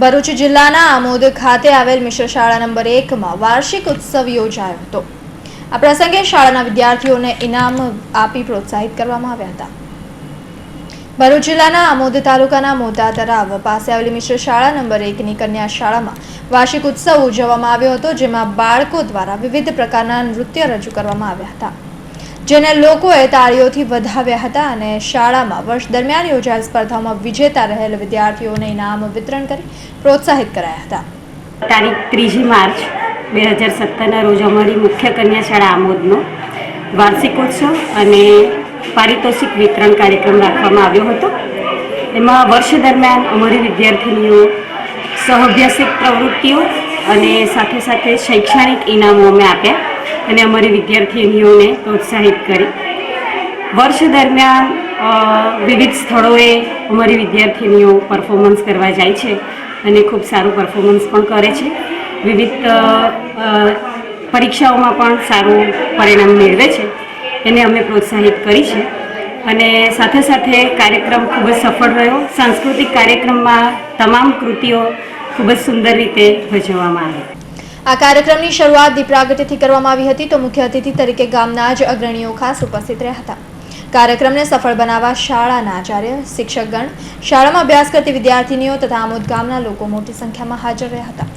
ભરૂચ જિલ્લાના આમોદ ખાતે આવેલ મિશ્ર શાળા નંબર 1 માં વાર્ષિક ઉત્સવ યોજાયો હતો। આ પ્રસંગે શાળાના વિદ્યાર્થીઓને ઇનામ આપી પ્રોત્સાહિત કરવામાં આવ્યા હતા। ભરૂચ જિલ્લાના આમોદ તાલુકાના મોટા તળાવ પાસે આવેલી મિશ્ર શાળા નંબર 1 ની કન્યા શાળામાં વાર્ષિક ઉત્સવ ઉજવવામાં આવ્યો હતો, જેમાં બાળકો દ્વારા વિવિધ પ્રકારના નૃત્ય રજૂ કરવામાં આવ્યા હતા, જેને લોકોએ તાળીઓથી વધાવ્યા હતા અને શાળામાં વર્ષ દરમિયાન યોજાયેલ સ્પર્ધાઓમાં વિજેતા રહેલ વિદ્યાર્થીઓને ઇનામ વિતરણ કરી પ્રોત્સાહિત કરાયા હતા। તારીખ 3 માર્ચ 2017ના રોજ અમારી મુખ્ય કન્યા શાળા આમોદનો વાર્ષિકોત્સવ અને પારિતોષિક વિતરણ કાર્યક્રમ રાખવામાં આવ્યો હતો। એમાં વર્ષ દરમિયાન અમારી વિદ્યાર્થીનીઓ સહઅભ્યાસિક પ્રવૃત્તિઓ અને સાથે સાથે શૈક્ષણિક ઇનામો અમે આપ્યા અને અમારી વિદ્યાર્થીનીઓને પ્રોત્સાહિત કરી। વર્ષ દરમિયાન વિવિધ સ્થળોએ અમારી વિદ્યાર્થીનીઓ પરફોર્મન્સ કરવા જાય છે અને ખૂબ સારું પરફોર્મન્સ પણ કરે છે। વિવિધ પરીક્ષાઓમાં પણ સારું પરિણામ મેળવે છે, એને અમે પ્રોત્સાહિત કરી છે અને સાથે સાથે કાર્યક્રમ ખૂબ જ સફળ રહ્યો। સાંસ્કૃતિક કાર્યક્રમમાં તમામ કૃતિઓ ખૂબ જ સુંદર રીતે ભજવવામાં આવી। આ કાર્યક્રમની શરૂઆત દીપ પ્રાગટ્યથી કરવામાં આવી હતી, તો મુખ્ય અતિથિ તરીકે ગામના જ અગ્રણીઓ ખાસ ઉપસ્થિત રહ્યા હતા। કાર્યક્રમને સફળ બનાવવા શાળાના આચાર્ય, શિક્ષકગણ, શાળામાં અભ્યાસ કરતી વિદ્યાર્થીનીઓ તથા આમોદ ગામના લોકો મોટી સંખ્યામાં હાજર રહ્યા હતા।